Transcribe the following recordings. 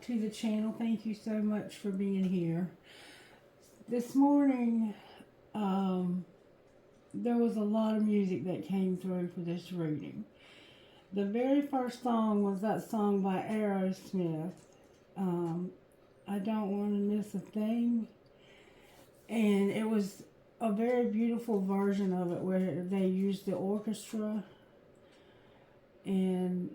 to the channel. Thank you so much for being here. This morning, there was a lot of music that came through for this reading. The very first song was that song by Aerosmith, I Don't Want to Miss a Thing. And it was a very beautiful version of it where they used the orchestra. And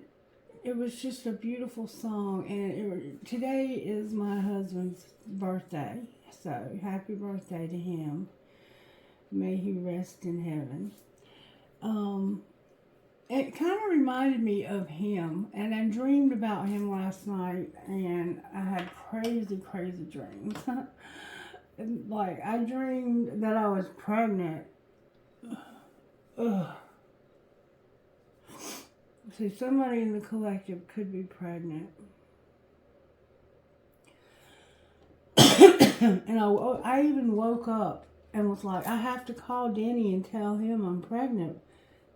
it was just a beautiful song. And today is my husband's birthday. So happy birthday to him. May he rest in heaven. It kind of reminded me of him, and I dreamed about him last night, and I had crazy dreams. Like, I dreamed that I was pregnant. Ugh. So somebody in the collective could be pregnant. And I even woke up and was like, I have to call Denny and tell him I'm pregnant,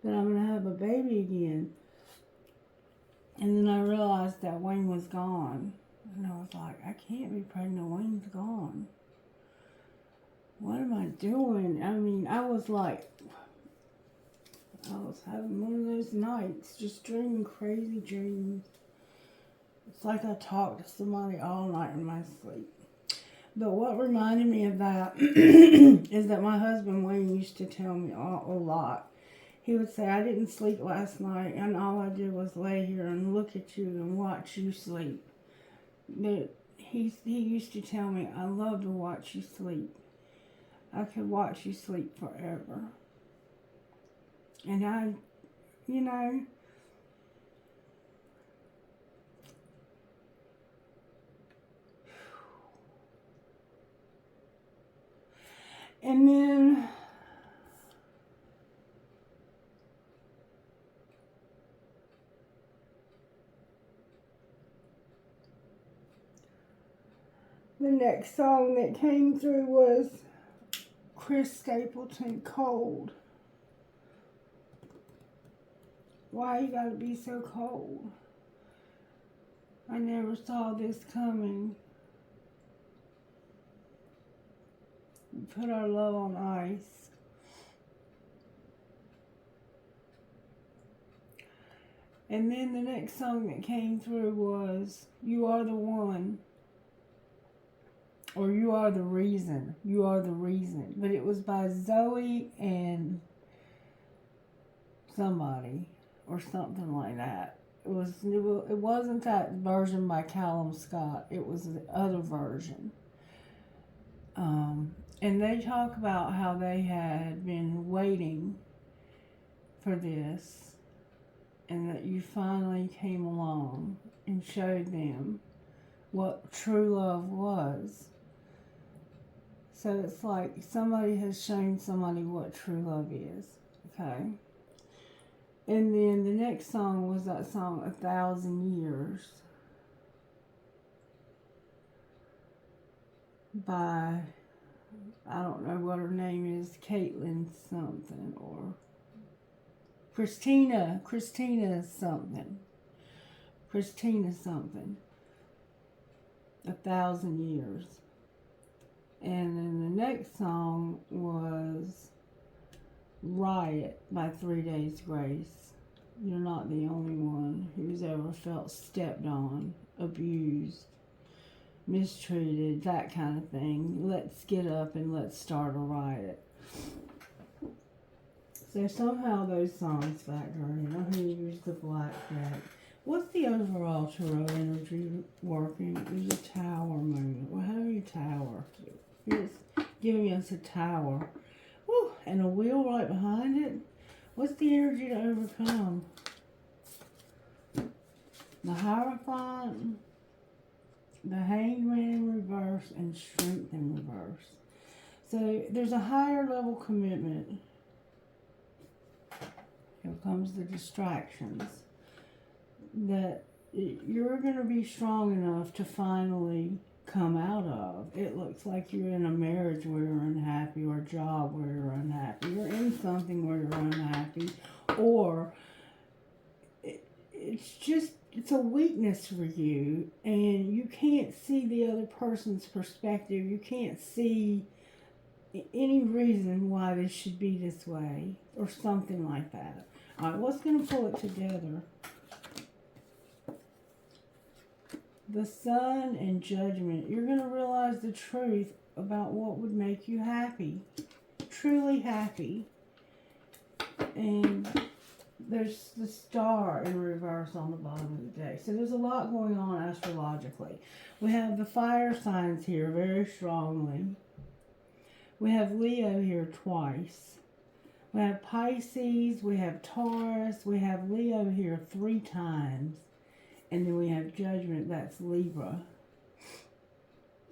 that I'm going to have a baby again. And then I realized that Wayne was gone. And I was like, I can't be pregnant. Wayne's gone. What am I doing? I mean, I was having one of those nights, just dreaming crazy dreams. It's like I talked to somebody all night in my sleep. But what reminded me of that is that my husband Wayne used to tell me a lot. He would say, I didn't sleep last night, and all I did was lay here and look at you and watch you sleep. But he used to tell me, I love to watch you sleep. I could watch you sleep forever. And and then the next song that came through was Chris Stapleton, Cold. Why you gotta be so cold? I never saw this coming. We put our love on ice. And then the next song that came through was You Are the One. Or You Are the Reason. You Are the Reason. But it was by Zoe and somebody. Or something like that. It wasn't that version by Callum Scott. It was the other version. And they talk about how they had been waiting for this, and that you finally came along and showed them what true love was. So it's like somebody has shown somebody what true love is. Okay? And then the next song was that song, 1,000 Years, by, I don't know what her name is, Caitlin something, or Christina something. 1,000 Years. And then the next song was Riot by 3 Days Grace. You're not the only one who's ever felt stepped on, abused, mistreated, that kind of thing. Let's get up and let's start a riot. So somehow those songs factor in. I'm going to use the black deck. What's the overall tarot energy working? There's a tower moment. Well, how do you tower? It's giving us a tower. Woo, and a wheel right behind it. What's the energy to overcome? The Hierophant, the Hangman in reverse, and Strength in reverse. So there's a higher level commitment. Here comes the distractions. That you're going to be strong enough to finally come out of. It looks like you're in a marriage where you're unhappy, or a job where you're unhappy. You're in something where you're unhappy, or it's just it's a weakness for you, and you can't see the other person's perspective. You can't see any reason why this should be this way or something like that. All right, what's going to pull it together? The Sun and Judgment. You're going to realize the truth about what would make you happy, truly happy. And there's the Star in reverse on the bottom of the deck. So there's a lot going on astrologically. We have the fire signs here very strongly. We have Leo here twice. We have Pisces, we have Taurus, we have Leo here 3 times. And then we have Judgment, that's Libra,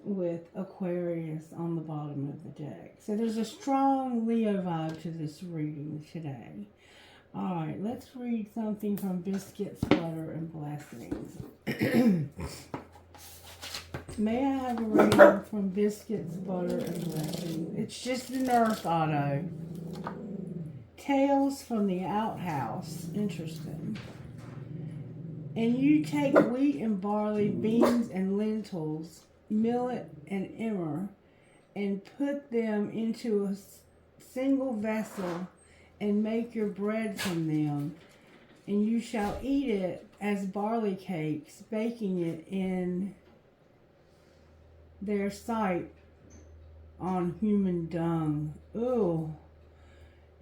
with Aquarius on the bottom of the deck. So there's a strong Leo vibe to this reading today. Alright, let's read something from Biscuits, Butter, and Blessings. May I have a reading from Biscuits, Butter, and Blessings? It's just an Earth Auto. Tales from the Outhouse. Interesting. And you take wheat and barley, beans and lentils, millet and emmer, and put them into a single vessel, and make your bread from them. And you shall eat it as barley cakes, baking it in their sight on human dung. Ooh.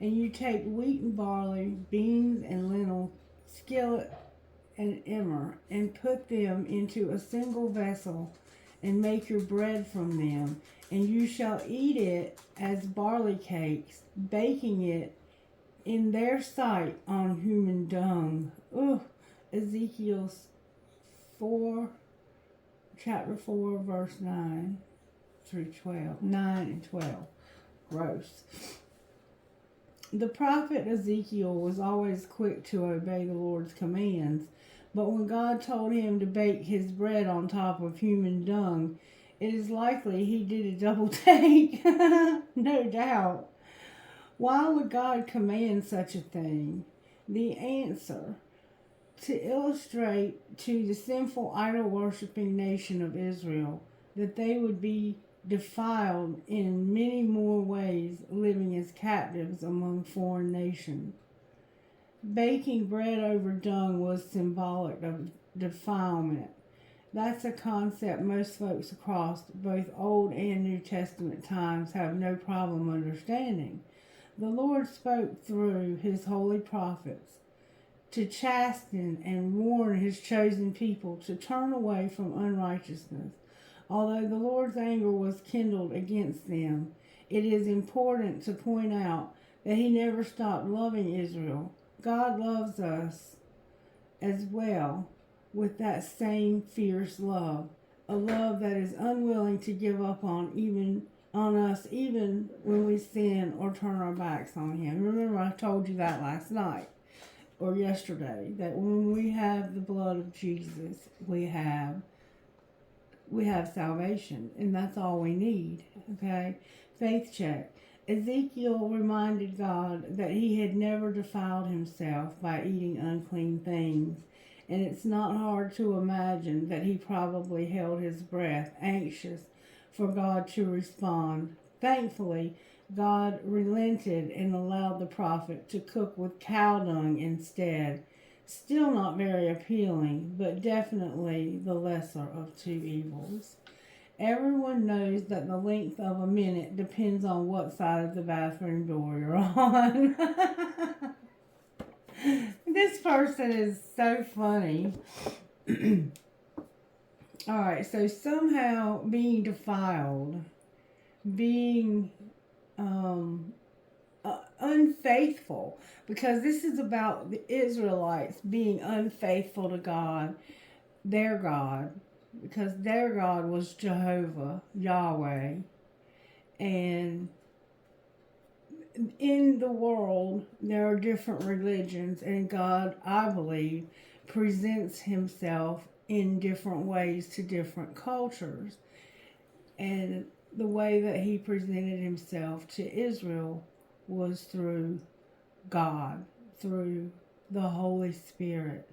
And you take wheat and barley, beans and lentil, skillet and emmer, and put them into a single vessel, and make your bread from them. And you shall eat it as barley cakes, baking it in their sight on human dung. Ooh. Ezekiel 4, chapter 4, verse 9 through 12. 9 and 12. Gross. The prophet Ezekiel was always quick to obey the Lord's commands, but when God told him to bake his bread on top of human dung, it is likely he did a double take. No doubt. Why would God command such a thing? The answer: to illustrate to the sinful idol-worshipping nation of Israel that they would be defiled in many more ways, living as captives among foreign nations. Baking bread over dung was symbolic of defilement. That's a concept most folks across both Old and New Testament times have no problem understanding. The Lord spoke through his holy prophets to chasten and warn his chosen people to turn away from unrighteousness. Although the Lord's anger was kindled against them, it is important to point out that he never stopped loving Israel. God loves us as well with that same fierce love, a love that is unwilling to give up on us even when we sin or turn our backs on him. Remember, I told you that last night or yesterday, that when we have the blood of Jesus, we have salvation, and that's all we need. Okay? Faith check. Ezekiel reminded God that he had never defiled himself by eating unclean things, and it's not hard to imagine that he probably held his breath, anxious for God to respond. Thankfully, God relented and allowed the prophet to cook with cow dung instead. Still not very appealing, but definitely the lesser of two evils. Everyone knows that the length of a minute depends on what side of the bathroom door you're on. This person is so funny. Alright, so somehow being defiled, being unfaithful, because this is about the Israelites being unfaithful to God, their God, because their God was Jehovah, Yahweh. And in the world, there are different religions, and God, I believe, presents himself in different ways to different cultures. And the way that he presented himself to Israel was through God, through the Holy Spirit.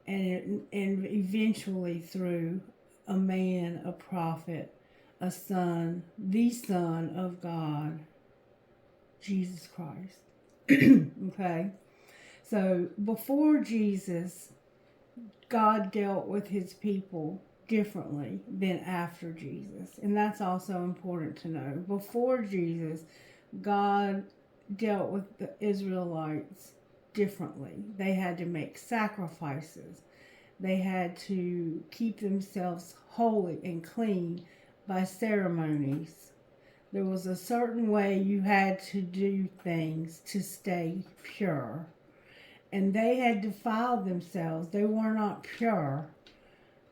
and eventually through a man, a prophet, a son, the Son of God, Jesus Christ. Okay? So before Jesus, God dealt with his people differently than after Jesus. And that's also important to know. Before Jesus, God dealt with the Israelites differently. They had to make sacrifices. They had to keep themselves holy and clean by ceremonies. There was a certain way you had to do things to stay pure. And they had defiled themselves. They were not pure.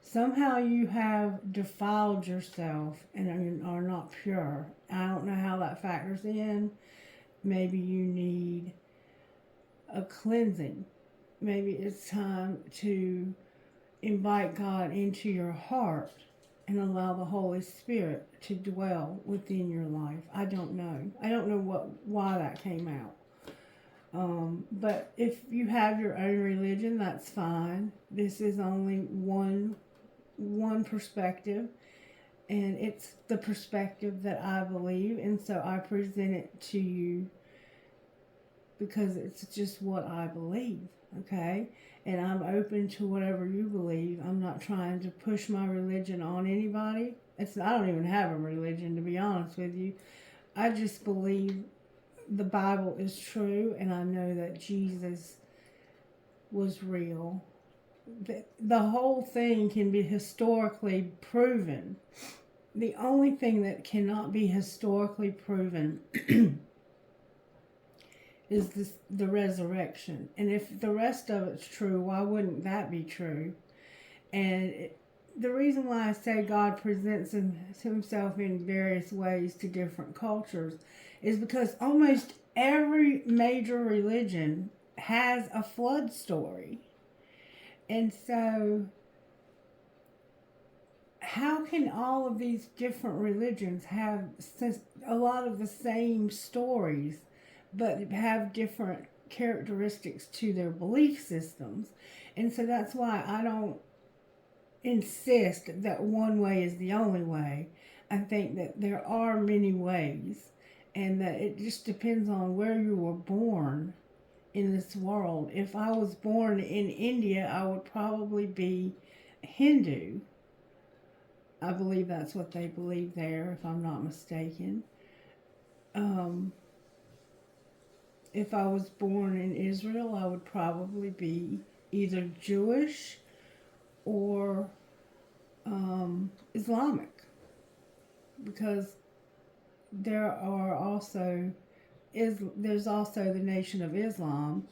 Somehow you have defiled yourself and are not pure. I don't know how that factors in. Maybe you need a cleansing. Maybe it's time to invite God into your heart and allow the Holy Spirit to dwell within your life. I don't know. I don't know why that came out. But if you have your own religion, that's fine. This is only one perspective, and it's the perspective that I believe, and so I present it to you because it's just what I believe, okay? And I'm open to whatever you believe. I'm not trying to push my religion on anybody. I don't even have a religion, to be honest with you. I just believe the Bible is true, and I know that Jesus was real. The whole thing can be historically proven. The only thing that cannot be historically proven is the resurrection. And if the rest of it's true, why wouldn't that be true? And the reason why I say God presents himself in various ways to different cultures is because almost every major religion has a flood story. And so, how can all of these different religions have a lot of the same stories, but have different characteristics to their belief systems? And so that's why I don't insist that one way is the only way. I think that there are many ways, and that it just depends on where you were born in this world. If I was born in India, I would probably be Hindu. I believe that's what they believe there, if I'm not mistaken. If I was born in Israel, I would probably be either Jewish or Islamic, because there's also the Nation of Islam,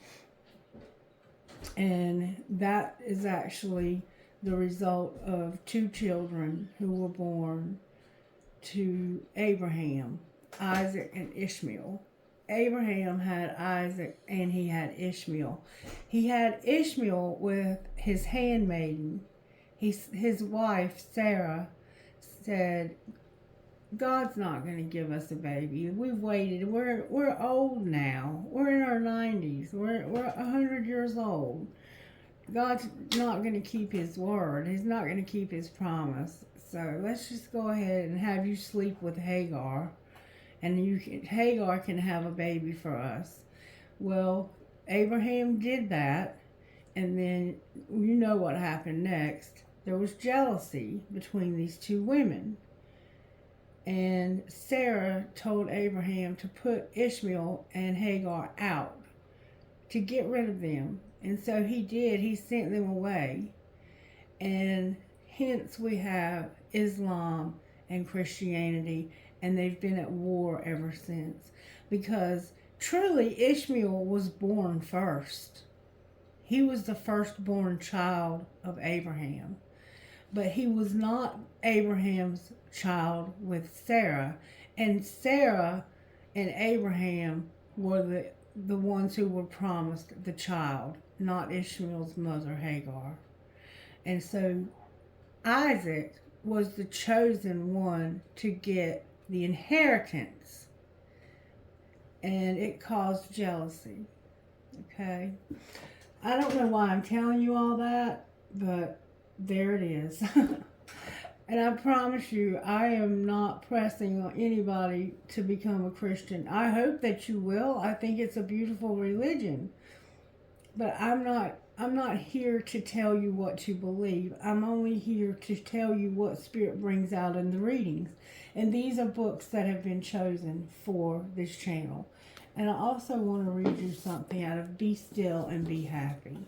and that is actually the result of two children who were born to Abraham, Isaac and Ishmael. Abraham had Isaac and he had Ishmael. He had Ishmael with his handmaiden. His wife, Sarah, said, God's not going to give us a baby. We've waited. We're old now. We're in our 90s. We're 100 years old. God's not going to keep his word. He's not going to keep his promise. So let's just go ahead and have you sleep with Hagar, and Hagar can have a baby for us. Well, Abraham did that, and then you know what happened next. There was jealousy between these two women. And Sarah told Abraham to put Ishmael and Hagar out, to get rid of them. And so he did. He sent them away. And hence we have Islam and Christianity, and they've been at war ever since. Because truly Ishmael was born first. He was the firstborn child of Abraham. But he was not Abraham's child with Sarah. And Sarah and Abraham were the ones who were promised the child, not Ishmael's mother, Hagar. And so Isaac was the chosen one to get the inheritance. And it caused jealousy. Okay? I don't know why I'm telling you all that. but there it is. And I promise you, I am not pressing on anybody to become a Christian. I hope that you will. I think it's a beautiful religion. But I'm not here to tell you what to believe. I'm only here to tell you what Spirit brings out in the readings. And these are books that have been chosen for this channel. And I also want to read you something out of Be Still and Be Happy.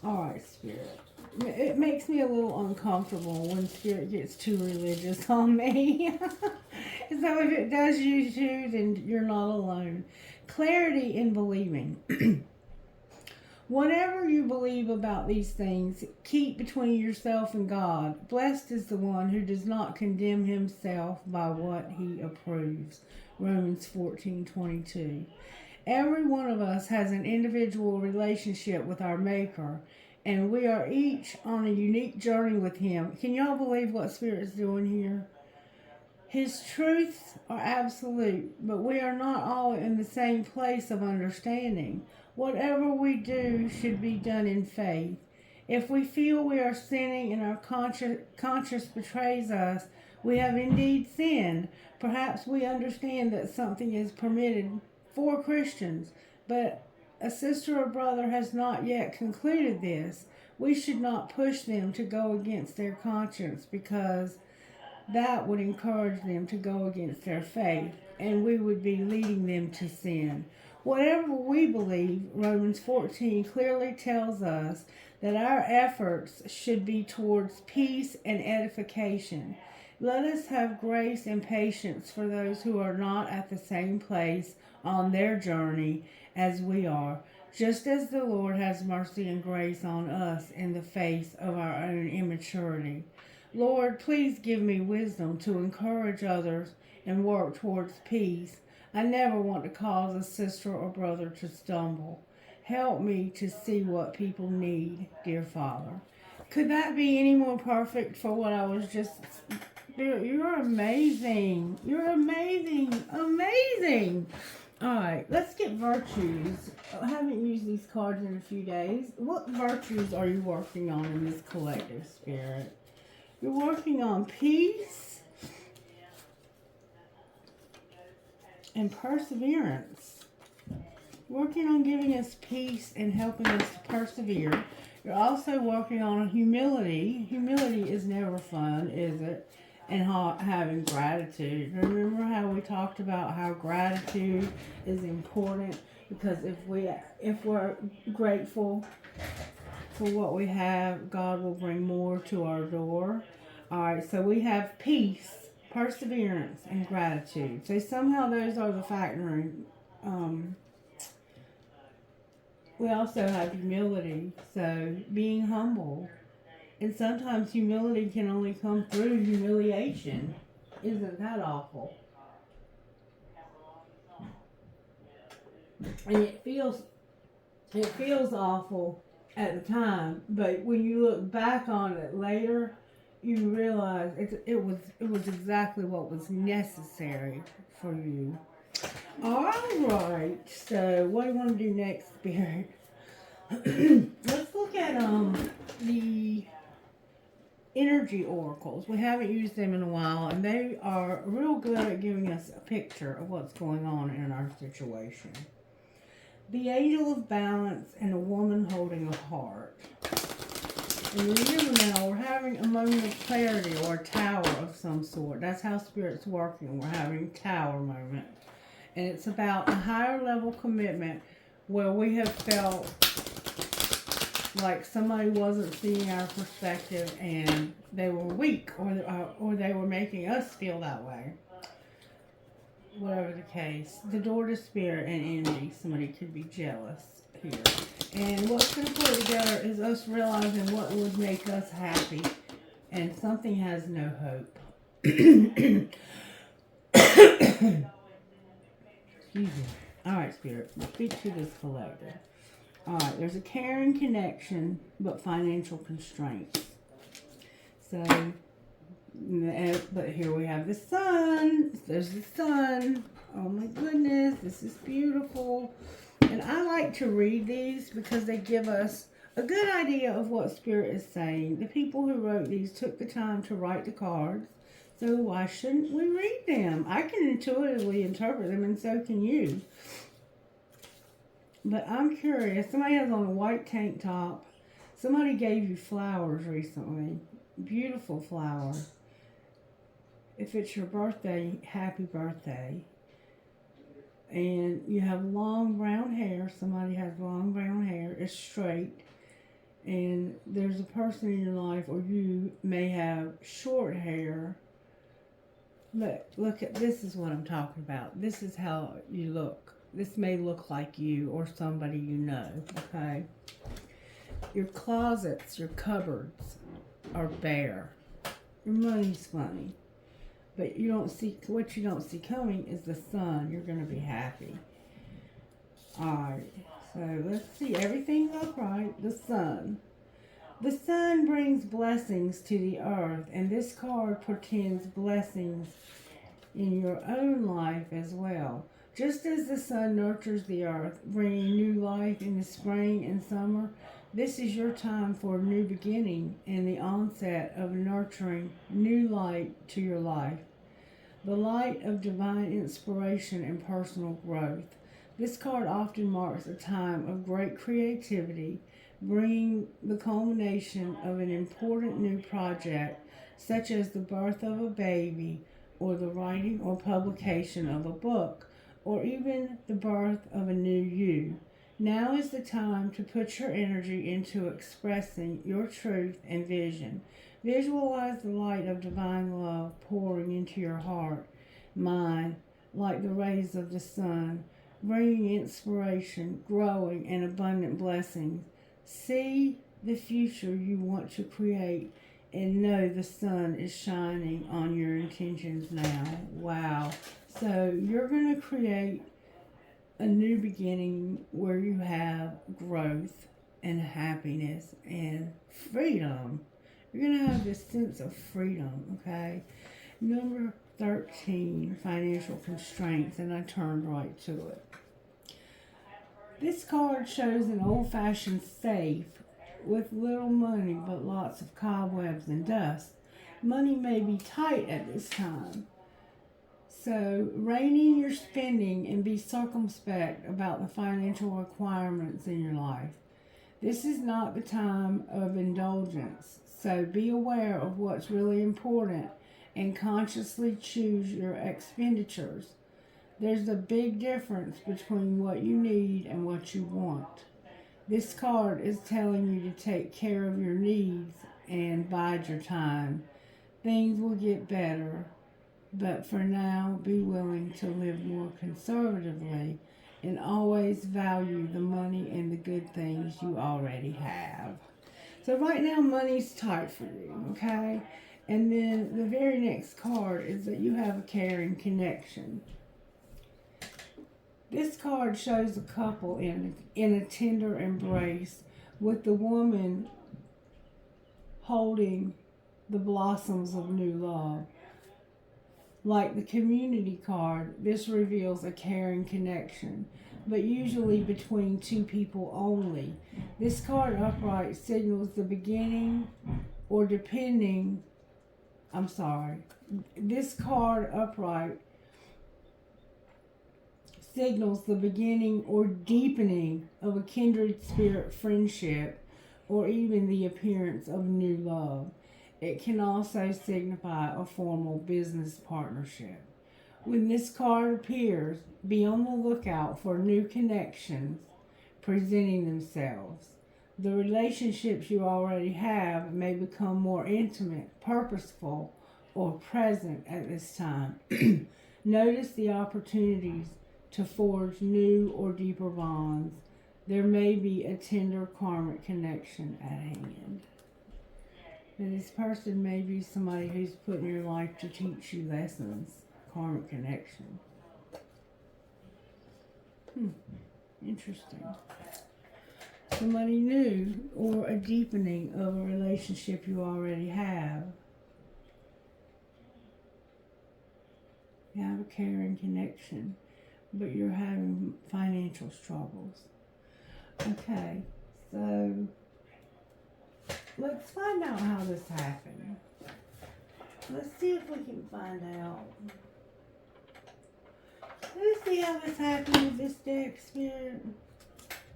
Alright, Spirit. It makes me a little uncomfortable when Spirit gets too religious on me. So if it does you too, then you're not alone. Clarity in believing. Whatever you believe about these things, keep between yourself and God. Blessed is the one who does not condemn himself by what he approves. Romans 14:22. Every one of us has an individual relationship with our Maker, and we are each on a unique journey with him. Can y'all believe what Spirit is doing here? His truths are absolute, but we are not all in the same place of understanding. Whatever we do should be done in faith. If we feel we are sinning and our conscience betrays us, we have indeed sinned. Perhaps we understand that something is permitted for Christians, but a sister or brother has not yet concluded this. We should not push them to go against their conscience, because that would encourage them to go against their faith, and we would be leading them to sin. Whatever we believe, Romans 14 clearly tells us that our efforts should be towards peace and edification. Let us have grace and patience for those who are not at the same place on their journey as we are, just as the Lord has mercy and grace on us in the face of our own immaturity. Lord, please give me wisdom to encourage others and work towards peace. I never want to cause a sister or brother to stumble. Help me to see what people need, dear Father. Could that be any more perfect for what I was just... You're amazing. You're amazing. Amazing. All right, let's get virtues. I haven't used these cards in a few days. What virtues are you working on in this collective spirit? You're working on peace and perseverance. Working on giving us peace and helping us to persevere. You're also working on humility. Humility is never fun, is it? And having gratitude. Remember how we talked about how gratitude is important, because if we're grateful for what we have, God will bring more to our door. Alright, so we have peace, perseverance, and gratitude. So somehow those are the factoring. We also have humility, so being humble. And sometimes humility can only come through humiliation. Isn't that awful? And it feels awful at the time, but when you look back on it later, you realize it was exactly what was necessary for you. All right. So what do you want to do next, Spirit? Let's look at the energy oracles. We haven't used them in a while, and they are real good at giving us a picture of what's going on in our situation. The angel of balance and a woman holding a heart. And remember now, we're having a moment of clarity or a tower of some sort. That's how Spirit's working. We're having a tower moment. And it's about a higher level commitment where we have felt like somebody wasn't seeing our perspective and they were weak, or they were making us feel that way. Whatever the case, the door to Spirit and envy. Somebody could be jealous here. And what's going to put it together is us realizing what would make us happy. And something has no hope. Excuse me. Alright, Spirit. Speak to this collector. Alright, there's a caring connection, but financial constraints. So, but here we have the sun. There's the sun. Oh my goodness, this is beautiful. And I like to read these because they give us A good idea of what Spirit is saying. The people who wrote these took the time to write the cards, so why shouldn't we read them? I can intuitively interpret them, and so can you. But I'm curious. Somebody has on a white tank top. Somebody gave you flowers recently. Beautiful flowers. If it's your birthday, happy birthday. And you have long brown hair. Somebody has long brown hair. It's straight. And there's a person in your life, or you may have short hair. Look at this is what I'm talking about. This is how you look. This may look like you or somebody you know, okay? Your closets, your cupboards are bare. Your money's funny. But what you don't see coming is the sun. You're going to be happy. Alright, so let's see. Everything's upright. The sun. The sun brings blessings to the earth, and this card portends blessings in your own life as well. Just as the sun nurtures the earth, bringing new life in the spring and summer, this is your time for a new beginning and the onset of nurturing new light to your life. The light of divine inspiration and personal growth. This card often marks a time of great creativity, bringing the culmination of an important new project, such as the birth of a baby, or the writing or publication of a book, or even the birth of a new you. Now is the time to put your energy into expressing your truth and vision. Visualize the light of divine love pouring into your heart, mind, like the rays of the sun, bringing inspiration, growing, and abundant blessings. See the future you want to create and know the sun is shining on your intentions now. Wow. So you're going to create a new beginning where you have growth and happiness and freedom. You're going to have this sense of freedom, okay? Number 13, financial constraints, and I turned right to it. This card shows an old-fashioned safe with little money but lots of cobwebs and dust. Money may be tight at this time. So rein in your spending and be circumspect about the financial requirements in your life. This is not the time of indulgence, so be aware of what's really important and consciously choose your expenditures. There's a big difference between what you need and what you want. This card is telling you to take care of your needs and bide your time. Things will get better, but for now, be willing to live more conservatively and always value the money and the good things you already have. So right now, money's tight for you, okay? And then the very next card is that you have a caring connection. This card shows a couple in a tender embrace with the woman holding the blossoms of new love. Like the community card, this reveals a caring connection, but usually between two people only. This card upright signals the beginning or This card upright signals the beginning or deepening of a kindred spirit friendship or even the appearance of new love. It can also signify a formal business partnership. When this card appears, be on the lookout for new connections presenting themselves. The relationships you already have may become more intimate, purposeful, or present at this time. Notice the opportunities to forge new or deeper bonds. There may be a tender karmic connection at hand. And this person may be somebody who's put in your life to teach you lessons. Karmic connection. Interesting. Somebody new or a deepening of a relationship you already have. You have a caring connection, but you're having financial struggles. Okay, so Let's find out how this happened. Let's see if we can find out. Let's see how this happened with this deck, Spirit.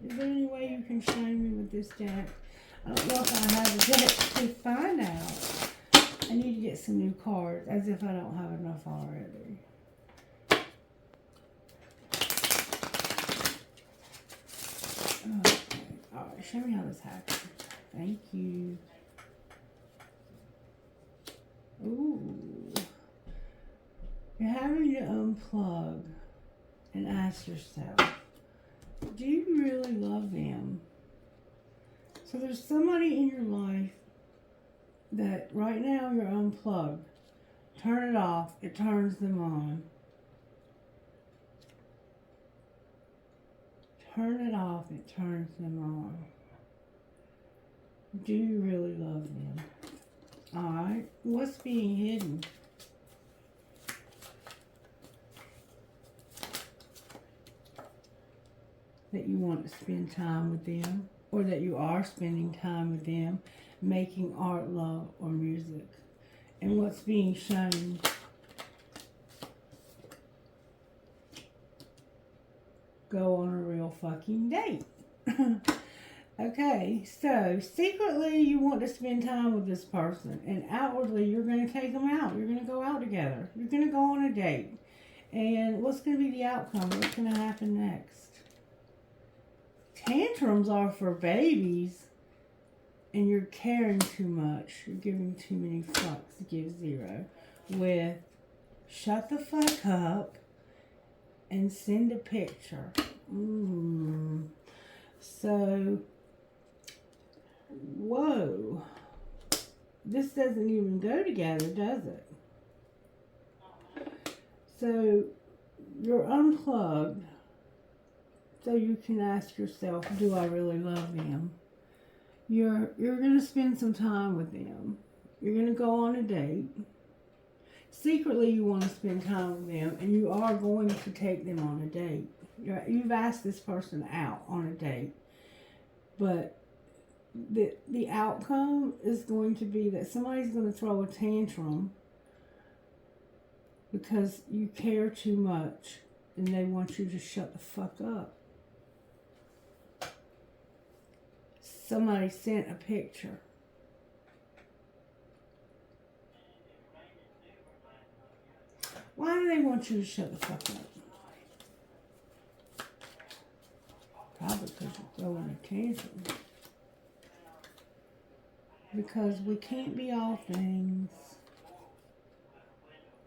Is there any way you can show me with this deck? I don't know if I have a deck to find out. I need to get some new cards, as if I don't have enough already. Okay. Alright, show me how this happened. Thank you. Ooh. You're having to unplug and ask yourself, do you really love them? So there's somebody in your life that right now you're unplugged. Turn it off, it turns them on. Turn it off, it turns them on. Do you really love them? Alright, what's being hidden? That you want to spend time with them, or that you are spending time with them, making art, love, or music. And what's being shown? Go on a real fucking date. Okay, so secretly you want to spend time with this person, and outwardly you're going to take them out. You're going to go out together. You're going to go on a date. And what's going to be the outcome? What's going to happen next? Tantrums are for babies, and you're caring too much. You're giving too many fucks to give zero. With shut the fuck up and send a picture. So, whoa. This doesn't even go together, does it? So, you're unplugged. So you can ask yourself, do I really love them? You're going to spend some time with them. You're going to go on a date. Secretly, you want to spend time with them, and you are going to take them on a date. You've asked this person out on a date. But the outcome is going to be that somebody's going to throw a tantrum because you care too much, and they want you to shut the fuck up. Somebody sent a picture. Why do they want you to shut the fuck up? Probably because you're throwing a tantrum. Because we can't be all things.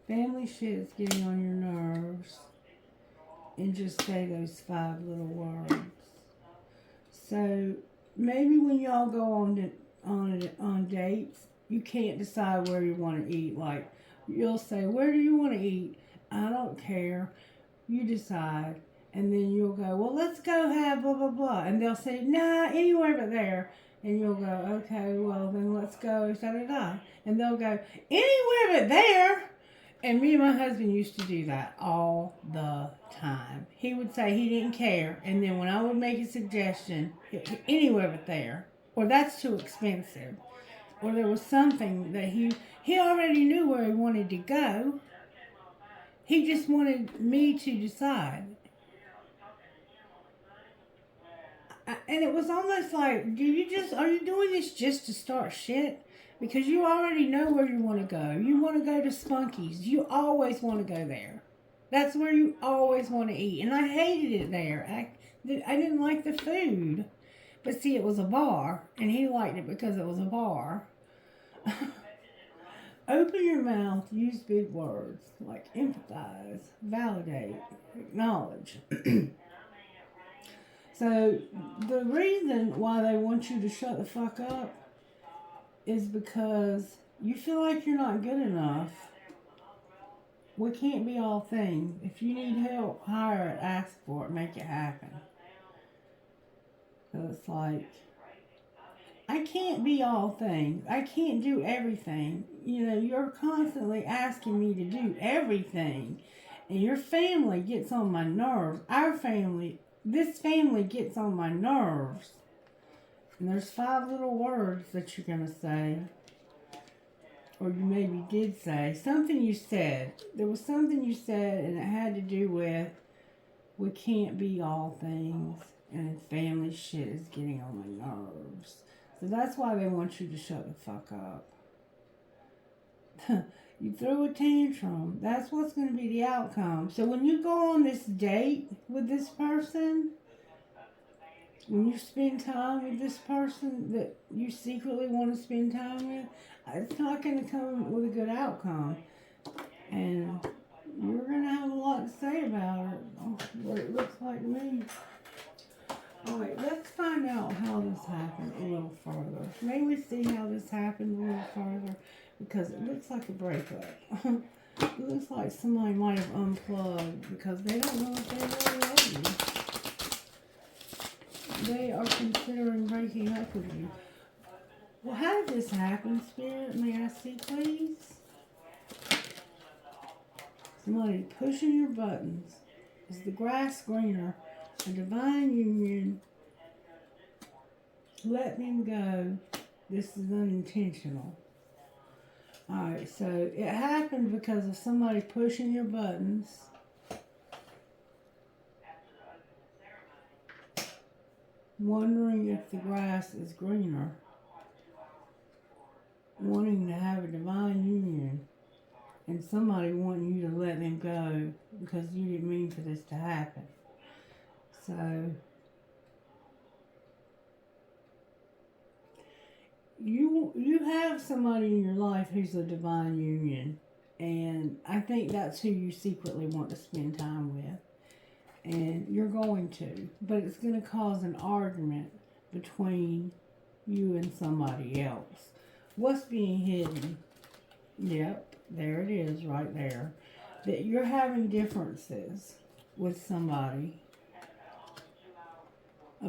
Family shit's getting on your nerves. And just say those 5 little words. So maybe when y'all go on dates, you can't decide where you want to eat. Like, you'll say, where do you want to eat? I don't care. You decide. And then you'll go, well, let's go have blah, blah, blah. And they'll say, nah, anywhere but there. And you'll go, okay, well, then let's go, da-da-da. And they'll go, anywhere but there. And me and my husband used to do that all the time. He would say he didn't care. And then when I would make a suggestion, anywhere but there. Or that's too expensive. Or there was something that he already knew where he wanted to go. He just wanted me to decide. And it was almost like, are you doing this just to start shit? Because you already know where you want to go. You want to go to Spunky's. You always want to go there. That's where you always want to eat. And I hated it there. I didn't like the food. But see, it was a bar. And he liked it because it was a bar. Open your mouth. Use big words like empathize, validate, acknowledge. So the reason why they want you to shut the fuck up is because you feel like you're not good enough. We can't be all things. If you need help, hire it, ask for it, make it happen. So it's like, I can't be all things. I can't do everything. You know, you're constantly asking me to do everything. And your family gets on my nerves. This family gets on my nerves. And there's 5 little words that you're going to say. Or you maybe did say. Something you said. There was something you said and it had to do with, we can't be all things. And family shit is getting on my nerves. So that's why they want you to shut the fuck up. You threw a tantrum. That's what's going to be the outcome. So when you go on this date with this person, when you spend time with this person that you secretly want to spend time with, it's not going to come with a good outcome. And you're going to have a lot to say about it, what it looks like to me. Alright, let's find out how this happened a little further. May we see how this happened a little further? Because it looks like a breakup. It looks like somebody might have unplugged because they don't know if they really love you. They are considering breaking up with you. Well, how did this happen, Spirit? May I see, please? Somebody pushing your buttons. Is the grass greener? A divine union. Let them go. This is unintentional. Alright, so it happened because of somebody pushing your buttons. Wondering if the grass is greener. Wanting to have a divine union. And somebody wanting you to let them go because you didn't mean for this to happen. So, you have somebody in your life who's a divine union, and I think that's who you secretly want to spend time with, and you're going to, but it's going to cause an argument between you and somebody else. What's being hidden? Yep, there it is right there. That you're having differences with somebody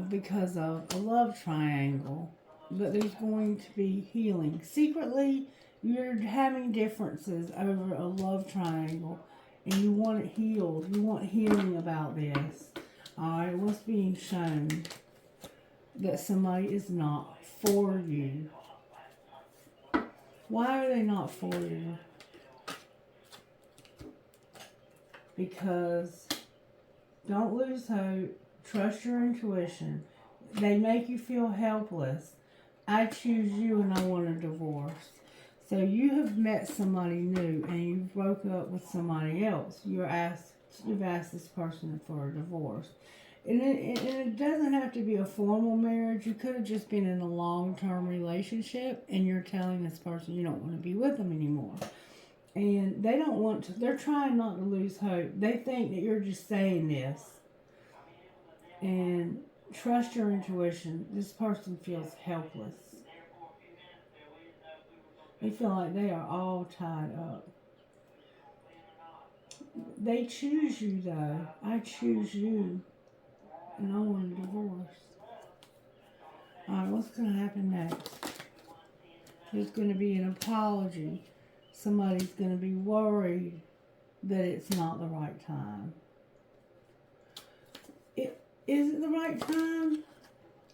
because of a love triangle. But there's going to be healing. Secretly, you're having differences over a love triangle. And you want it healed. You want healing about this. Alright, what's being shown? That somebody is not for you. Why are they not for you? Because don't lose hope. Trust your intuition. They make you feel helpless. I choose you and I want a divorce. So you have met somebody new and you broke up with somebody else. You've asked this person for a divorce. And it doesn't have to be a formal marriage. You could have just been in a long-term relationship and you're telling this person you don't want to be with them anymore. And they don't want to, they're trying not to lose hope. They think that you're just saying this. And trust your intuition. This person feels helpless. They feel like they are all tied up. They choose you though. I choose you. And I want a divorce. Alright, what's going to happen next? There's going to be an apology. Somebody's going to be worried that it's not the right time. Is it the right time?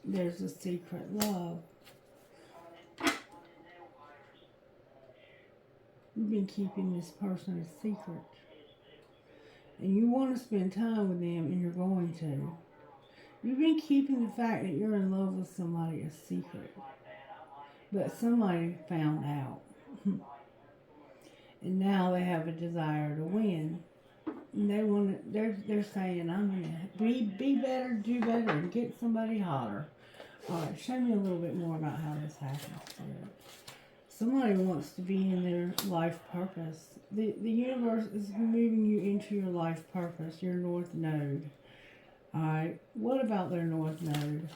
There's a secret love. You've been keeping this person a secret. And you want to spend time with them and you're going to. You've been keeping the fact that you're in love with somebody a secret. But somebody found out. And now they have a desire to win. And they want to, they're saying, I'm gonna be better, do better, and get somebody hotter. Alright, show me a little bit more about how this happens. Somebody wants to be in their life purpose. The universe is moving you into your life purpose, your north node. Alright, what about their north node?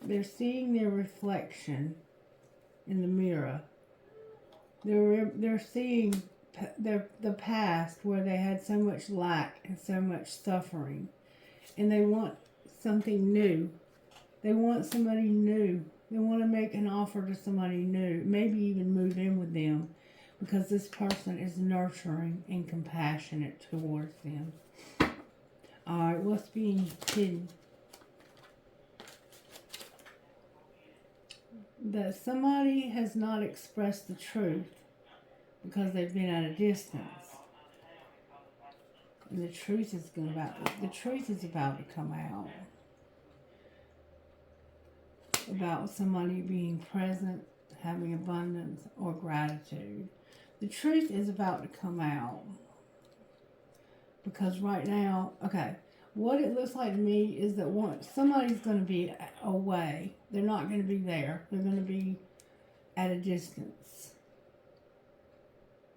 They're seeing their reflection in the mirror. They're seeing the past where they had so much lack and so much suffering. And they want something new. They want somebody new. They want to make an offer to somebody new. Maybe even move in with them. Because this person is nurturing and compassionate towards them. Alright, what's being hidden? that somebody has not expressed the truth because they've been at a distance. And the truth is about to come out. About somebody being present, having abundance, or gratitude. The truth is about to come out. Because right now, okay, what it looks like to me is that somebody's going to be away. They're not going to be there. They're going to be at a distance.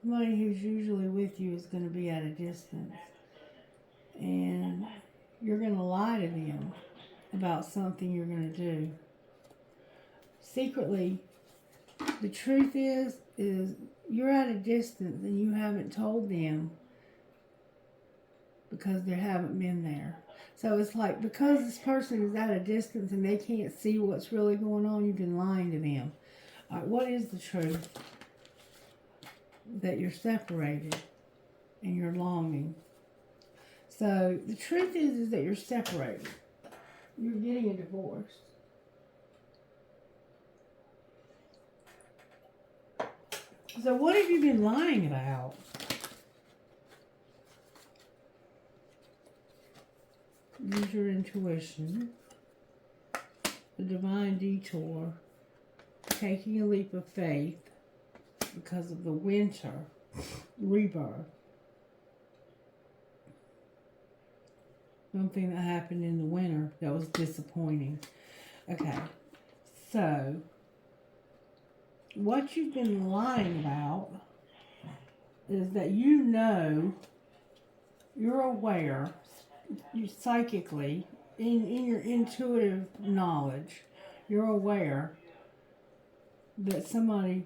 Somebody who's usually with you is going to be at a distance. And you're going to lie to them about something you're going to do. Secretly, the truth is you're at a distance and you haven't told them because they haven't been there. So it's like, because this person is at a distance and they can't see what's really going on, you've been lying to them. All right, what is the truth? That you're separated and you're longing. So the truth is that you're separated. You're getting a divorce. So what have you been lying about? Use your intuition. The divine detour. Taking a leap of faith because of the winter rebirth. Something that happened in the winter that was disappointing. Okay, so what you've been lying about is that you're aware, you psychically, in your intuitive knowledge, you're aware that somebody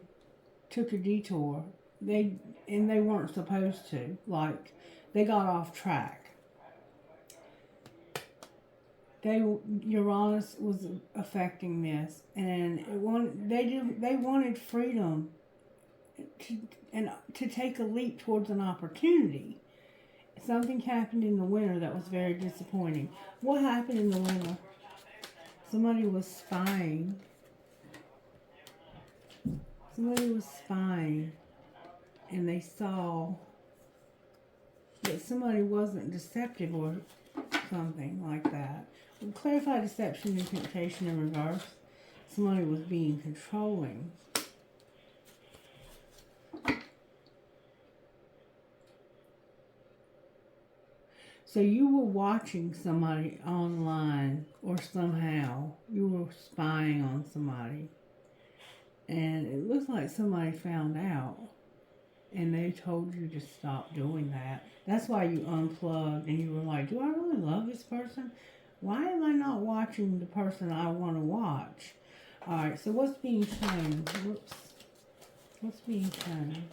took a detour. They weren't supposed to. Like, they got off track. Uranus was affecting this, and they wanted freedom to take a leap towards an opportunity. Something happened in the winter that was very disappointing. What happened in the winter? Somebody was spying. And they saw that somebody wasn't deceptive or something like that. Clarify deception and temptation in reverse. Somebody was being controlling. So you were watching somebody online, or somehow you were spying on somebody. And it looks like somebody found out. And they told you to stop doing that. That's why you unplugged and you were like, do I really love this person? Why am I not watching the person I want to watch? Alright, so what's being shown? What's being shown?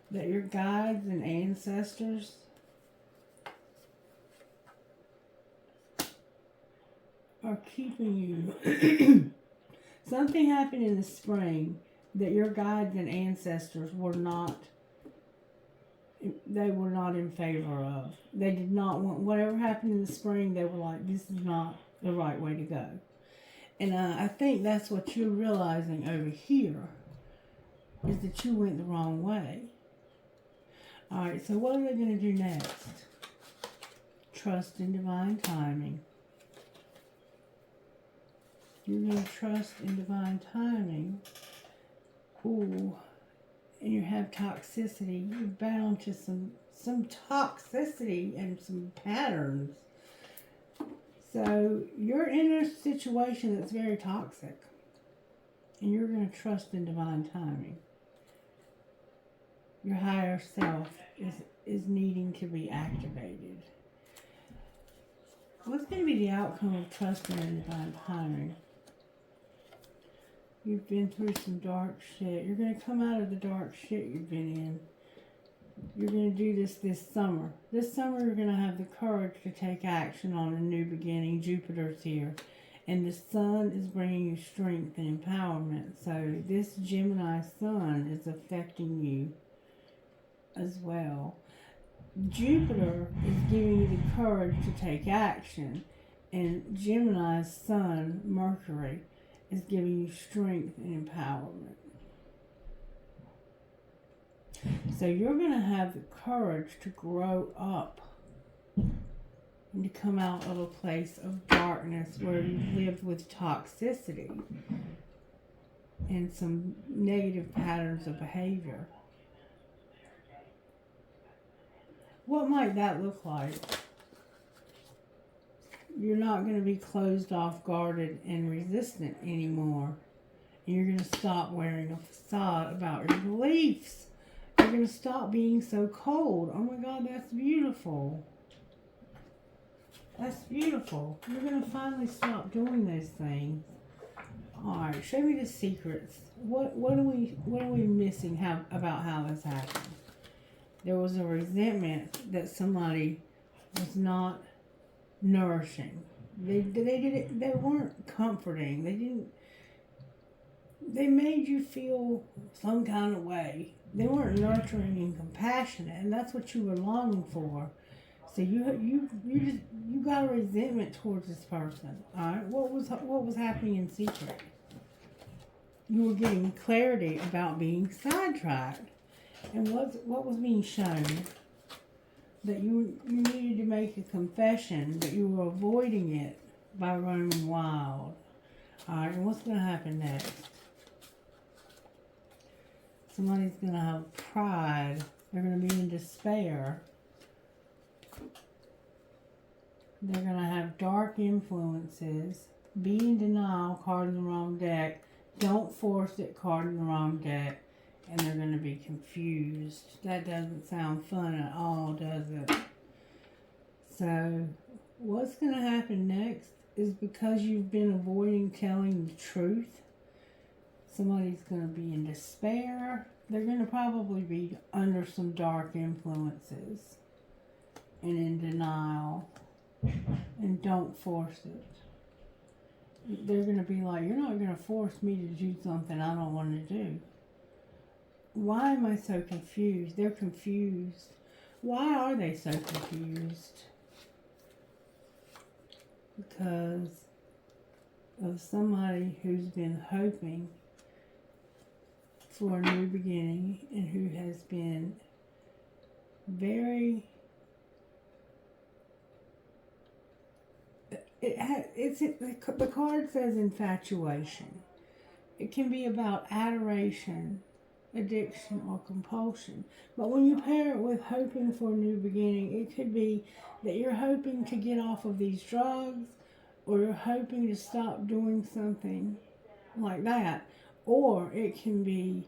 That your guides and ancestors are keeping you. Something happened in the spring that your guides and ancestors were not in favor of. They did not want, whatever happened in the spring, they were like, this is not the right way to go. And I think that's what you're realizing over here, is that you went the wrong way. Alright, so what are they going to do next? Trust in divine timing. You're going to trust in divine timing. Ooh. And you have toxicity. You're bound to some toxicity and some patterns. So you're in a situation that's very toxic. And you're going to trust in divine timing. Your higher self is needing to be activated. What's going to be the outcome of trusting in divine timing? You've been through some dark shit. You're going to come out of the dark shit you've been in. You're going to do this summer. This summer you're going to have the courage to take action on a new beginning. Jupiter's here. And the sun is bringing you strength and empowerment. So this Gemini sun is affecting you as well. Jupiter is giving you the courage to take action. And Gemini's sun, Mercury, is giving you strength and empowerment. So you're going to have the courage to grow up and to come out of a place of darkness where you've lived with toxicity and some negative patterns of behavior. What might that look like? You're not going to be closed off, guarded, and resistant anymore. And you're going to stop wearing a facade about your beliefs. You're going to stop being so cold. Oh my God, that's beautiful. That's beautiful. You're going to finally stop doing those things. Alright, show me the secrets. What are we missing about how this happened? There was a resentment that somebody was not nourishing. They weren't comforting. They made you feel some kind of way. They weren't nurturing and compassionate, and that's what you were longing for. So you got a resentment towards this person. All right, what was happening in secret? You were getting clarity about being sidetracked, and what was being shown? That you needed to make a confession, but you were avoiding it by running wild. All right, and what's going to happen next? Somebody's going to have pride. They're going to be in despair. They're going to have dark influences. Be in denial, card in the wrong deck. Don't force it, card in the wrong deck. And they're going to be confused. That doesn't sound fun at all, does it? So, what's going to happen next is because you've been avoiding telling the truth, somebody's going to be in despair. They're going to probably be under some dark influences and in denial. And don't force it. They're going to be like, you're not going to force me to do something I don't want to do. Why am I so confused? They're confused. Why are they so confused? Because of somebody who's been hoping for a new beginning and who has been very... The card says infatuation. It can be about adoration, addiction, or compulsion. But when you pair it with hoping for a new beginning, it could be that you're hoping to get off of these drugs, or you're hoping to stop doing something like that. Or it can be,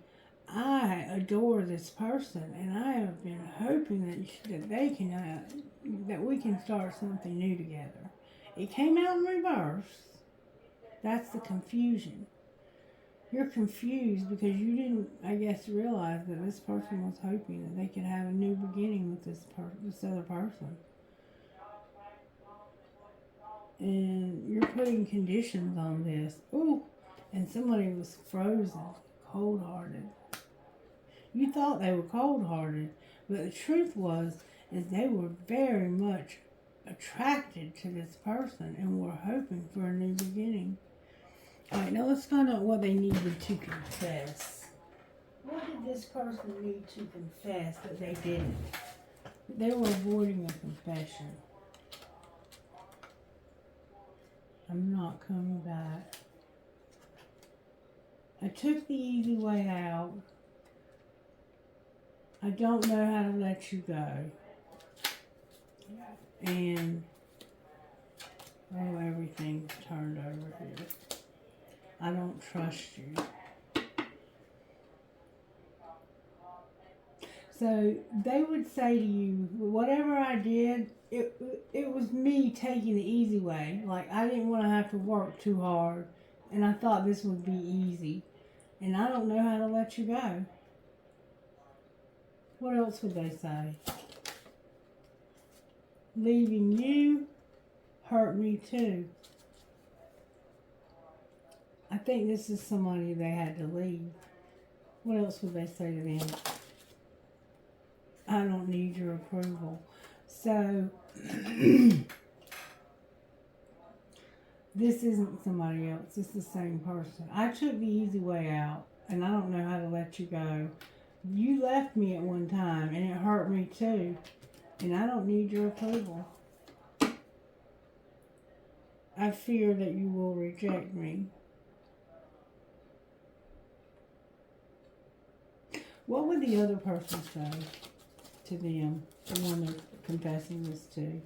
I adore this person, and I have been hoping that they can, that we can start something new together. It came out in reverse. That's the confusion. You're confused because you didn't, I guess, realize that this person was hoping that they could have a new beginning with this other person. And you're putting conditions on this. Ooh, and somebody was frozen, cold-hearted. You thought they were cold-hearted, but the truth is they were very much attracted to this person and were hoping for a new beginning. Alright, now let's find out what they needed to confess. What did this person need to confess that they didn't? They were avoiding a confession. I'm not coming back. I took the easy way out. I don't know how to let you go. And, oh, everything's turned over here. I don't trust you. So they would say to you, whatever I did, it was me taking the easy way. Like, I didn't want to have to work too hard, and I thought this would be easy. And I don't know how to let you go. What else would they say? Leaving you hurt me too. I think this is somebody they had to leave. What else would they say to them? I don't need your approval. So, This isn't somebody else. It's the same person. I took the easy way out, and I don't know how to let you go. You left me at one time, and it hurt me too. And I don't need your approval. I fear that you will reject me. What would the other person say to them, the one they're confessing this to?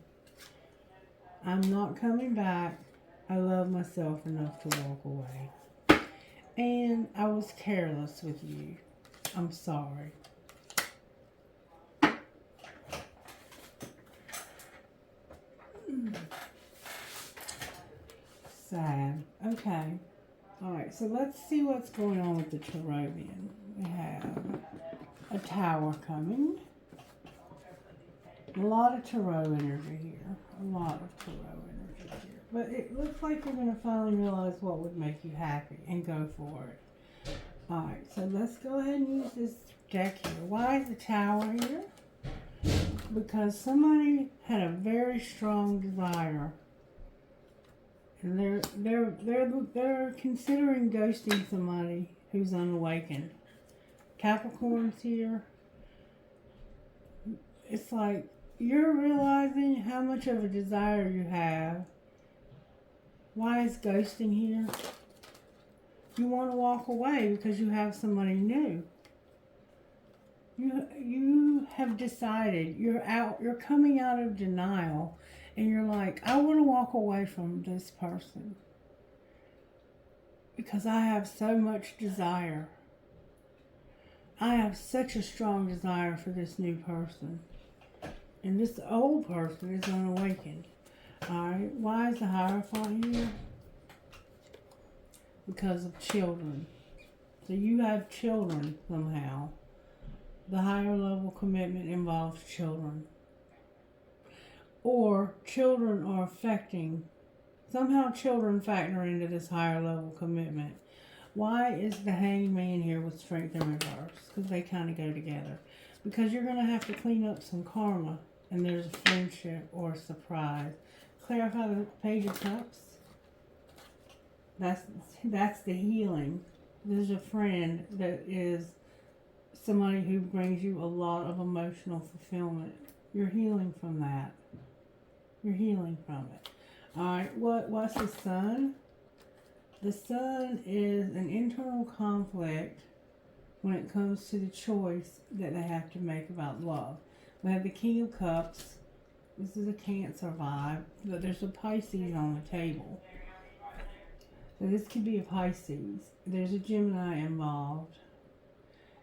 I'm not coming back. I love myself enough to walk away. And I was careless with you. I'm sorry. Sad. Okay. Alright, so let's see what's going on with the tarot then. We have a tower coming. A lot of tarot energy here. A lot of tarot energy here. But it looks like you're going to finally realize what would make you happy and go for it. Alright, so let's go ahead and use this deck here. Why is the tower here? Because somebody had a very strong desire. And they're considering ghosting somebody who's unawakened. Capricorn's here. It's like you're realizing how much of a desire you have. Why is ghosting here? You want to walk away because you have somebody new. You have decided you're coming out of denial, and you're like, I want to walk away from this person because I have so much desire. I have such a strong desire for this new person. And this old person is unawakened. Alright, why is the Hierophant here? Because of children. So you have children somehow. The higher level commitment involves children. Or children are affecting, somehow children factor into this higher level commitment. Why is the Hangman here with Strength in reverse? Because they kind of go together. Because you're going to have to clean up some karma. And there's a friendship or a surprise. Clarify the Page of Cups. That's the healing. There's a friend that is somebody who brings you a lot of emotional fulfillment. You're healing from that. You're healing from it. Alright, what's the Sun? The Sun is an internal conflict when it comes to the choice that they have to make about love. We have the King of Cups. This is a Cancer vibe, but there's a Pisces on the table. So this could be a Pisces. There's a Gemini involved.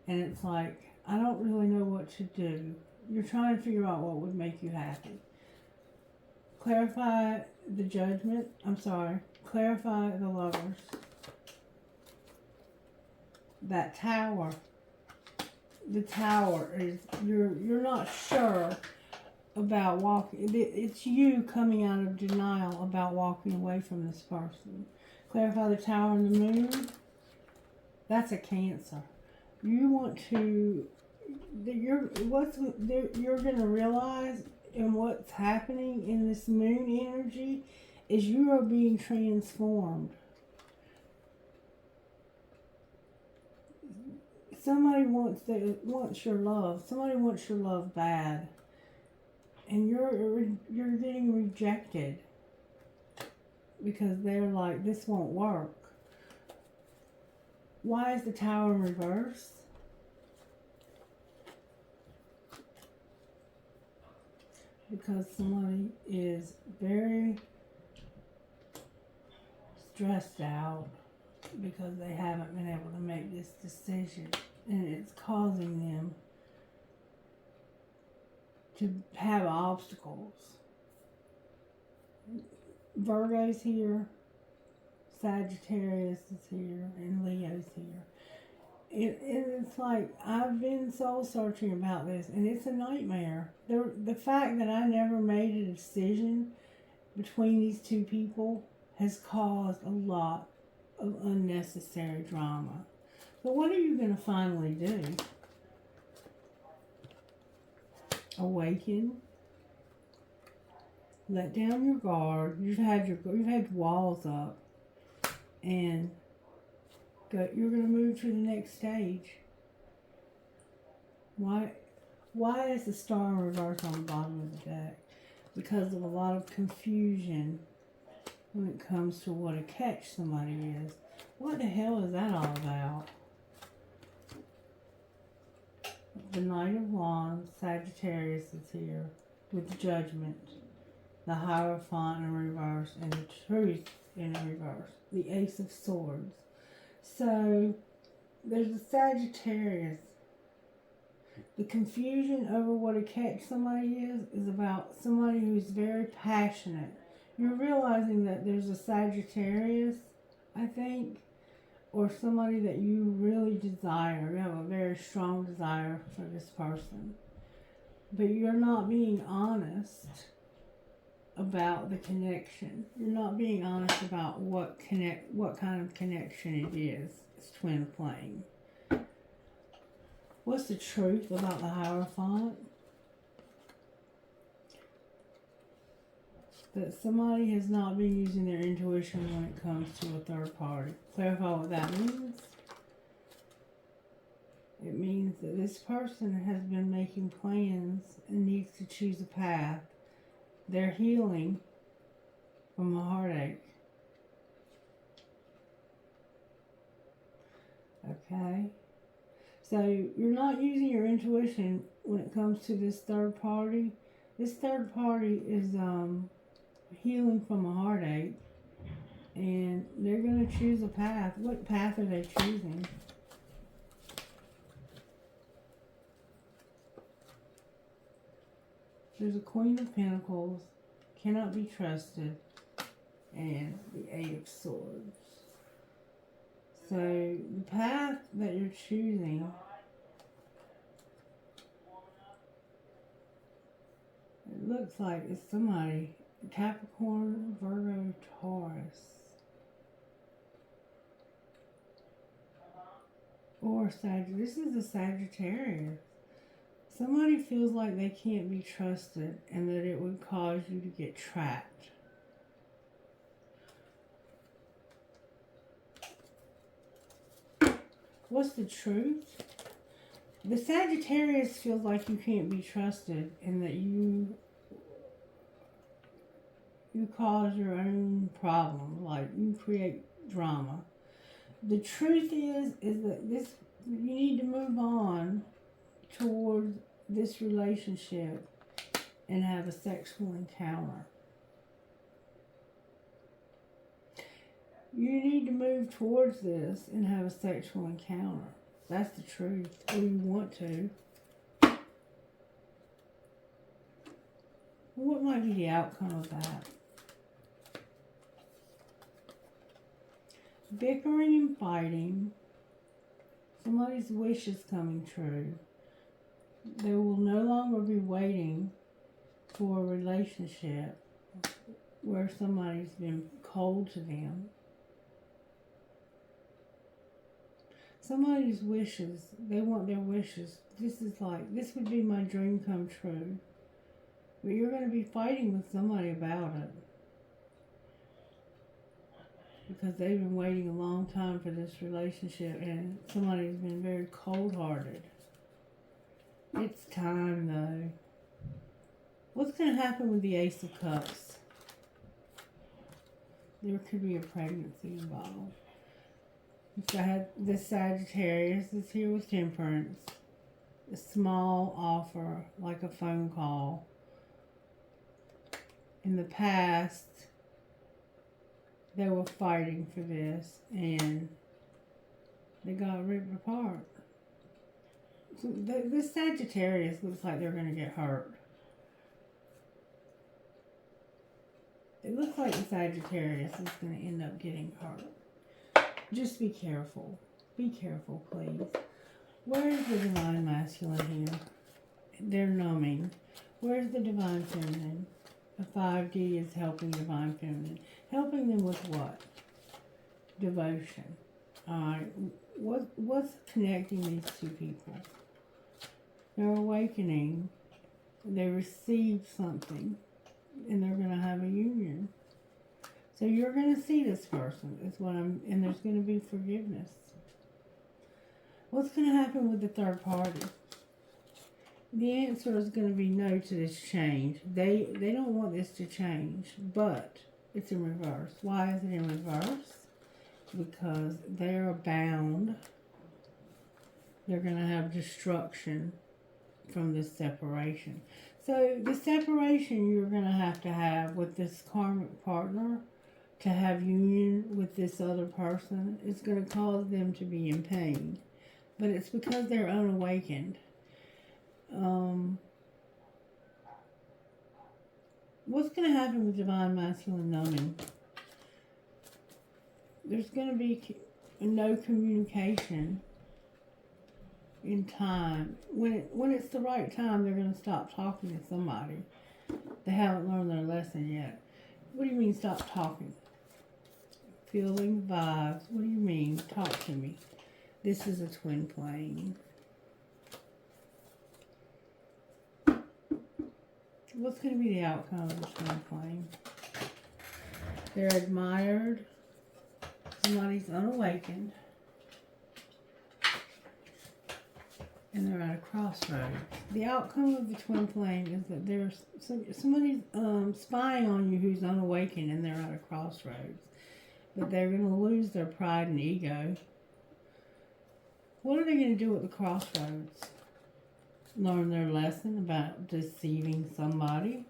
And it's like, I don't really know what to do. You're trying to figure out what would make you happy. Clarify the Judgment. Clarify the Lovers. That Tower. The Tower is, you're not sure about walking. It's you coming out of denial about walking away from this person. Clarify the Tower and the Moon. That's a Cancer. You want to, you're going to realize, and what's happening in this moon energy is you are being transformed. Somebody wants your love. Somebody wants your love bad, and you're getting rejected because they're like, this won't work. Why is the Tower in reverse? Because somebody is very stressed out because they haven't been able to make this decision, and it's causing them to have obstacles. Virgo's here, Sagittarius is here, and Leo's here. It's like, I've been soul searching about this, and it's a nightmare. The fact that I never made a decision between these two people has caused a lot of unnecessary drama. But what are you going to finally do? Awaken. let down your guard. You've had walls up, and you're going to move to the next stage. Why is the star in reverse on the bottom of the deck? Because of a lot of confusion when it comes to what a catch somebody is. What the hell is that all about? The Knight of Wands, Sagittarius is here with Judgment, the Hierophant in reverse, and the Truth in reverse, the Ace of Swords. So, there's a Sagittarius. The confusion over what a catch somebody is about somebody who's very passionate. You're realizing that there's a Sagittarius, I think, or somebody that you really desire. You have a very strong desire for this person. But you're not being honest about the connection. You're not being honest about what kind of connection it is. It's twin flame. What's the truth about the Hierophant? That somebody has not been using their intuition when it comes to a third party. Clarify what that means. It means that this person has been making plans and needs to choose a path. They're healing from a heartache. Okay? So you're not using your intuition when it comes to this third party. This third party is healing from a heartache, and they're going to choose a path. What path are they choosing? There's a Queen of Pentacles, cannot be trusted, and the Eight of Swords. So the path that you're choosing, it looks like it's somebody, Capricorn, Virgo, Taurus, or Sagittarius. This is a Sagittarius. Somebody feels like they can't be trusted and that it would cause you to get trapped. What's the truth? The Sagittarius feels like you can't be trusted and that you cause your own problem, like you create drama. The truth is that you need to move on towards this relationship and have a sexual encounter. You need to move towards this and have a sexual encounter. That's the truth. Or you want to. What might be the outcome of that? Bickering and fighting. Somebody's wish is coming true. They will no longer be waiting for a relationship where somebody's been cold to them. Somebody's wishes, they want their wishes. This would be my dream come true. But you're going to be fighting with somebody about it. Because they've been waiting a long time for this relationship and somebody's been very cold-hearted. It's time, though. What's going to happen with the Ace of Cups? There could be a pregnancy involved. The Sagittarius is here with Temperance. A small offer, like a phone call. In the past, they were fighting for this, and they got ripped apart. So this Sagittarius looks like they're going to get hurt. It looks like the Sagittarius is going to end up getting hurt. Just be careful. Be careful, please. Where's the Divine Masculine here? They're numbing. Where's the Divine Feminine? The 5D is helping Divine Feminine. Helping them with what? Devotion. Alright. What's connecting these two people? They're awakening. They received something. and they're going to have a union. So you're going to see this person, is what and there's going to be forgiveness. What's going to happen with the third party? The answer is going to be no to this change. They don't want this to change, but it's in reverse. Why is it in reverse? Because they're bound. They're going to have destruction from this separation. So the separation you're going to have with this karmic partner to have union with this other person is going to cause them to be in pain. But it's because they're unawakened. What's going to happen with divine masculine numbing? There's going to be no communication in time. When it's the right time, they're going to stop talking to somebody. They haven't learned their lesson yet. What do you mean stop talking? Feeling vibes. What do you mean? Talk to me. This is a twin flame. What's going to be the outcome of the twin flame? They're admired. Somebody's unawakened. And they're at a crossroads. The outcome of the twin flame is that there's somebody's spying on you who's unawakened, and they're at a crossroads. But they're going to lose their pride and ego. What are they going to do at the crossroads? Learn their lesson about deceiving somebody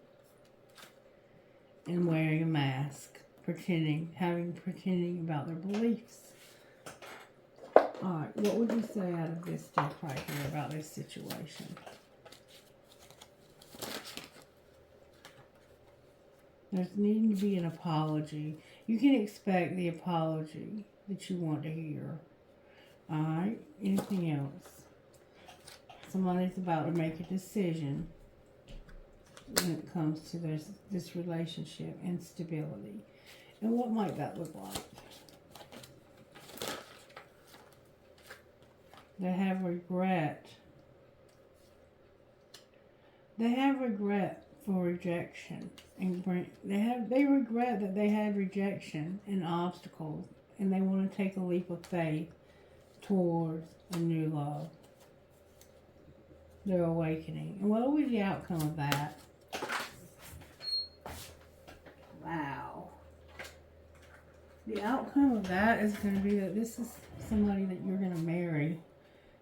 and wearing a mask, pretending about their beliefs. Alright, what would you say out of this deck right here about this situation? There's needing to be an apology. You can expect the apology that you want to hear. Alright, anything else? Somebody's about to make a decision when it comes to this relationship and stability. And what might that look like? They have regret. They have regret for rejection. And they regret that they had rejection and obstacles. And they want to take a leap of faith towards a new love. They're awakening. And what will be the outcome of that? Wow. The outcome of that is going to be that this is somebody that you're going to marry.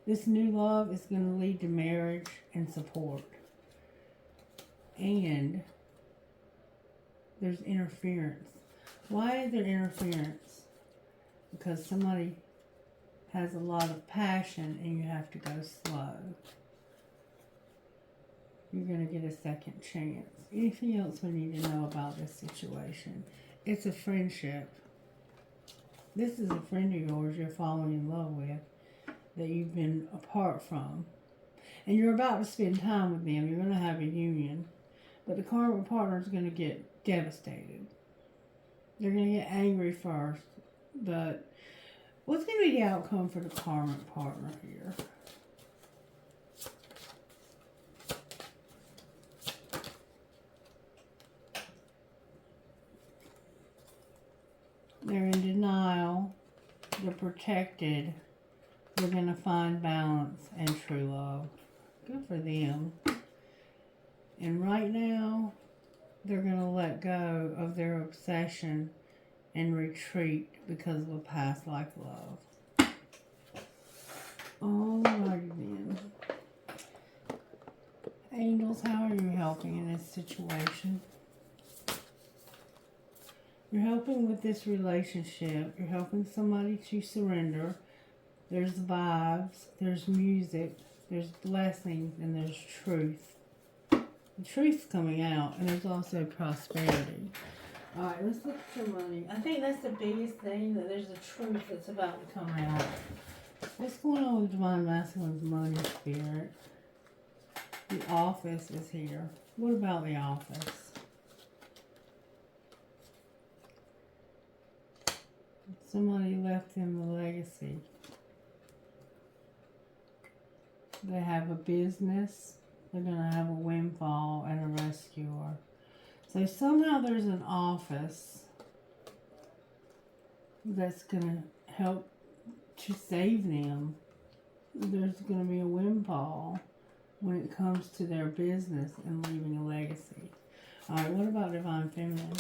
This new love is going to lead to marriage and support. And there's interference. Why is there interference? Because somebody has a lot of passion and you have to go slow. You're going to get a second chance. Anything else we need to know about this situation? It's a friendship. This is a friend of yours you're falling in love with that you've been apart from. And you're about to spend time with them. You're going to have a union. But the karmic partner is going to get devastated. They're going to get angry first. But what's going to be the outcome for the karmic partner here? They're in denial. They're protected. They're going to find balance and true love. Good for them. And right now, they're going to let go of their obsession and retreat because of a past life love. Alrighty then. Angels, how are you helping in this situation? You're helping with this relationship. You're helping somebody to surrender. There's vibes. There's music. There's blessings. And there's truth. The truth's coming out. And there's also prosperity. Alright, let's look at your money. I think that's the biggest thing, that there's a truth that's about to come out. What's going on with Divine Masculine's money spirit? The office is here. What about the office? Somebody left them a legacy. They have a business. They're going to have a windfall and a rescuer. So somehow there's an office that's going to help to save them. There's going to be a windfall when it comes to their business and leaving a legacy. Alright, what about Divine Feminine?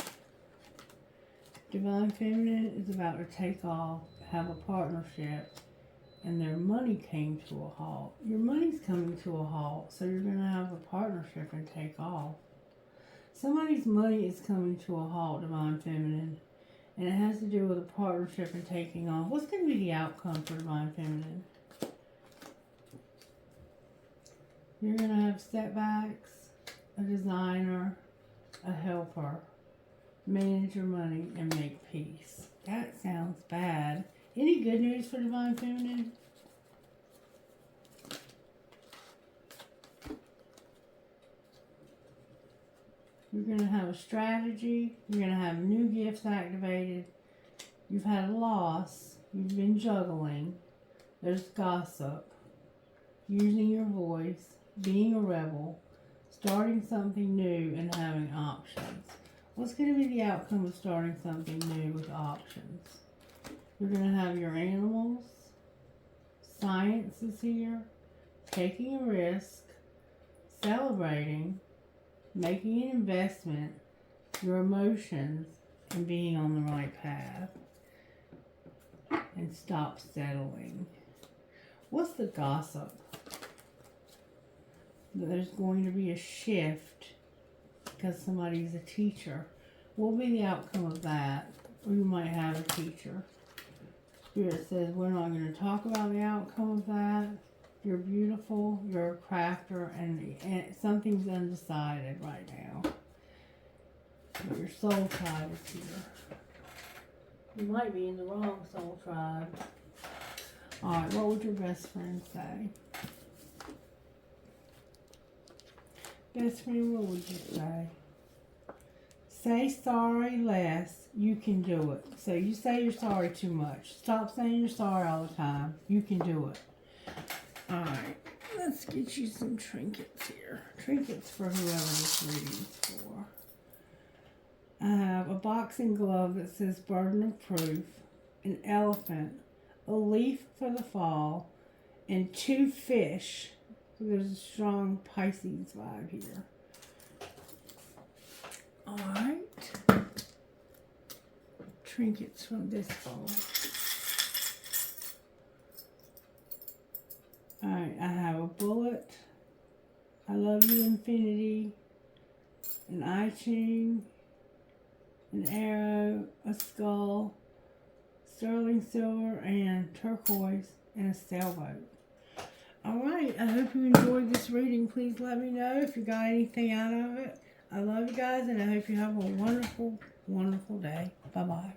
Divine Feminine is about to take off, have a partnership, and their money came to a halt. Your money's coming to a halt, so you're going to have a partnership and take off. Somebody's money is coming to a halt, Divine Feminine, and it has to do with a partnership and taking off. What's going to be the outcome for Divine Feminine? You're going to have setbacks, a designer, a helper, manage your money, and make peace. That sounds bad. Any good news for Divine Feminine? You're going to have a strategy. You're going to have new gifts activated. You've had a loss. You've been juggling. There's gossip. Using your voice. Being a rebel. Starting something new and having options. What's going to be the outcome of starting something new with options? You're going to have your animals. Science is here. Taking a risk. Celebrating. Making an investment. Your emotions. And being on the right path. And stop settling. What's the gossip? There's going to be a shift because somebody's a teacher. What will be the outcome of that? Or you might have a teacher. Spirit says we're not going to talk about the outcome of that. You're beautiful, you're a crafter, and something's undecided right now. But your soul tribe is here. You might be in the wrong soul tribe. Alright, what would your best friend say? Best friend, what would you say? Say sorry less. You can do it. So you say you're sorry too much. Stop saying you're sorry all the time. You can do it. Alright, let's get you some trinkets here. Trinkets for whoever this reading's for. I have a boxing glove that says burden of proof, an elephant, a leaf for the fall, and 2 fish. So there's a strong Pisces vibe here. Alright. Trinkets from this bowl. Alright, I have a bullet. I love you infinity. An eye chain. An arrow. A skull. Sterling silver and turquoise. And a sailboat. Alright, I hope you enjoyed this reading. Please let me know if you got anything out of it. I love you guys, and I hope you have a wonderful, wonderful day. Bye-bye.